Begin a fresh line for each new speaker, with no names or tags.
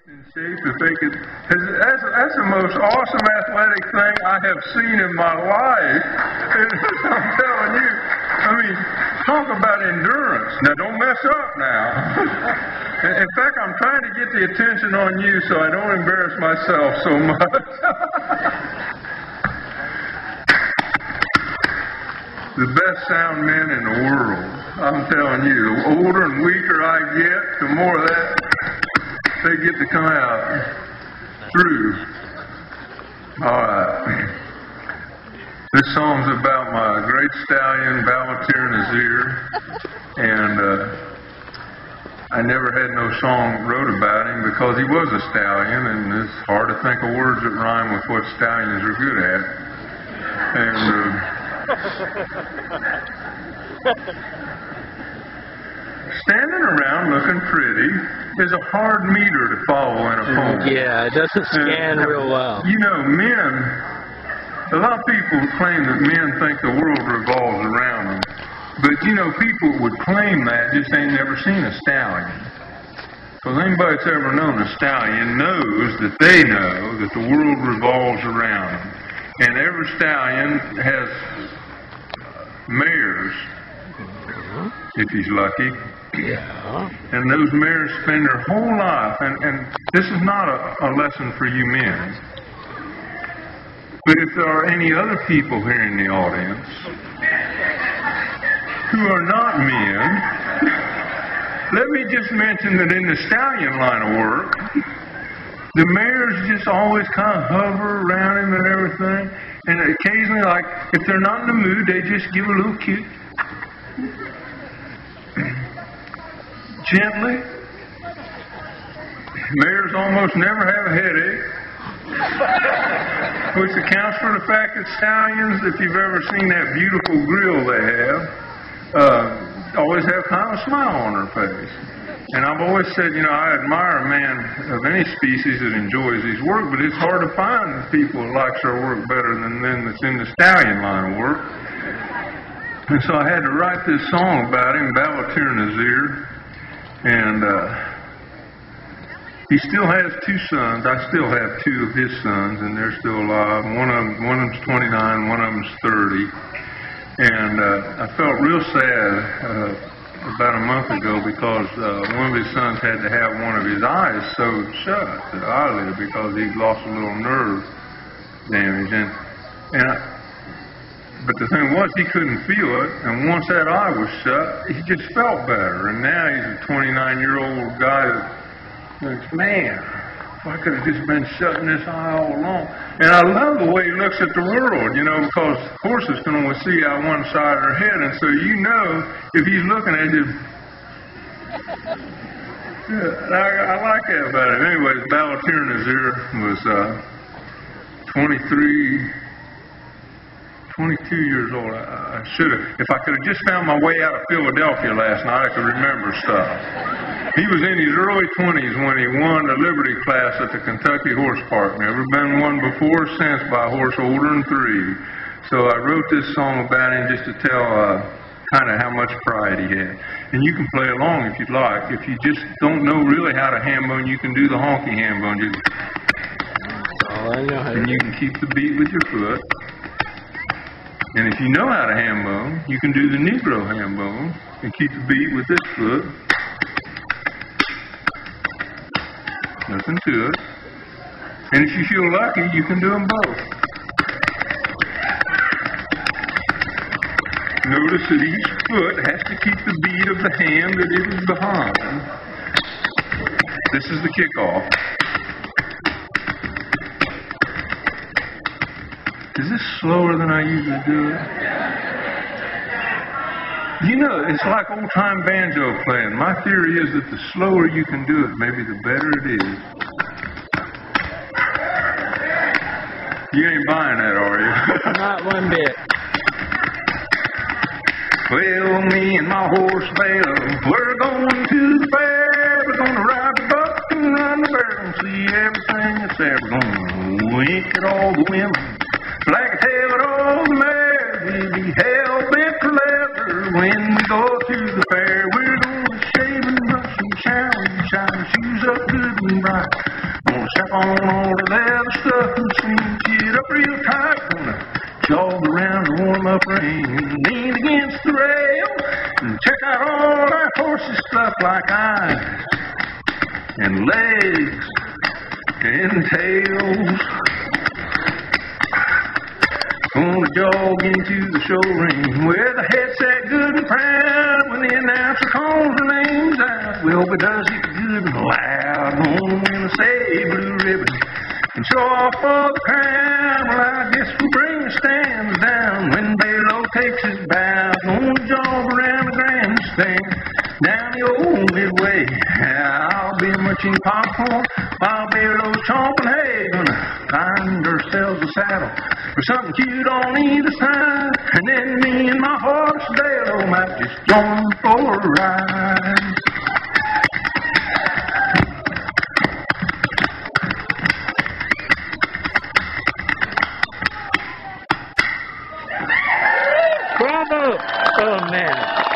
in shape if they could. That's the most awesome athletic thing I have seen in my life. I'm telling you. I mean, talk about endurance. Now, don't mess up now. In fact, I'm trying to get the attention on you so I don't embarrass myself so much. The best sound men in the world. I'm telling you, the older and weaker I get, the more of that they get to come out through. All right. This song's about my great stallion, Ballateer Nazir, and I never had no song wrote about him because he was a stallion, and it's hard to think of words that rhyme with what stallions are good at. And standing around looking pretty is a hard meter to follow in a poem.
Yeah, it doesn't scan real well.
You know, men, a lot of people claim that men think the world revolves around them. But, you know, people would claim that just ain't never seen a stallion. Because anybody that's ever known a stallion knows that they know that the world revolves around them. And every stallion has mares, if he's lucky.
Yeah.
And those mares spend their whole life, and this is not a lesson for you men. But if there are any other people here in the audience who are not men, let me just mention that in the stallion line of work, the mares just always kind of hover around him and everything. And occasionally, like, if they're not in the mood, they just give a little kick. Gently. Mares almost never have a headache, which accounts for the fact that stallions, if you've ever seen that beautiful grill they have, always have kind of a smile on their face. And I've always said, you know, I admire a man of any species that enjoys his work, but it's hard to find people that likes their work better than them that's in the stallion line of work. And so I had to write this song about him, Ballateer Nazir. And he still has two sons. I still have two of his sons, and they're still alive. One of them's 29, one of them's 30. And I felt real sad about a month ago because one of his sons had to have one of his eyes sewed shut, the eyelid, because he'd lost a little nerve damage. But the thing was, he couldn't feel it, and once that eye was shut, he just felt better. And now he's a 29-year-old guy that thinks, man, if I could have just been shutting this eye all along. And I love the way he looks at the world, you know, because horses can only see out one side of their head, and so you know if he's looking at you. Yeah, I like that about it. Anyways, Ballateer Nazir was 22 years old. I should have. If I could have just found my way out of Philadelphia last night, I could remember stuff. He was in his early 20s when he won the Liberty class at the Kentucky Horse Park. Never been won before or since by a horse older than 3. So I wrote this song about him just to tell kind of how much pride he had. And you can play along if you'd like. If you just don't know really how to ham bone, you can do the honky ham bone. And you can keep the beat with your foot. And if you know how to ham bone, you can do the Negro ham bone and keep the beat with this foot. Nothing to it. And if you feel lucky, you can do them both. Notice that each foot has to keep the beat of the hand that it is behind. This is the kickoff. Is this slower than I usually do it? You know, it's like old-time banjo playing. My theory is that the slower you can do it, maybe the better it is. You ain't buying that, are you?
Not one bit.
Well, me and my horse, Bella, we're going to the fair. We're going to ride the buck and run the barrel and see everything that's there. We're going to wink at all the women. Like a tail at all the mares, we'll be hell-bent for leather when we go to the fair. We're going to shave and brush and shower and shine shoes up good and bright. Gonna strap on all the leather stuff and cinch it up real tight. Gonna jog around the warm-up ring, lean against the rail, and check out all our horses' stuff like eyes and legs and tails. Gonna jog into the show ring where the head's set good and proud when the announcer calls the names out. Well, but does it good and loud. Gonna win a say blue ribbon and show off for the crowd. Well, I guess we'll bring the stands down when Balo takes his bow. Gonna jog around the grandstand down the old midway. I'll be munching popcorn while Balo's chomping hay. Gonna find ourselves a saddle or something cute on either side, and then me and my horse Balo might just join for a ride.
Bravo! Oh, man.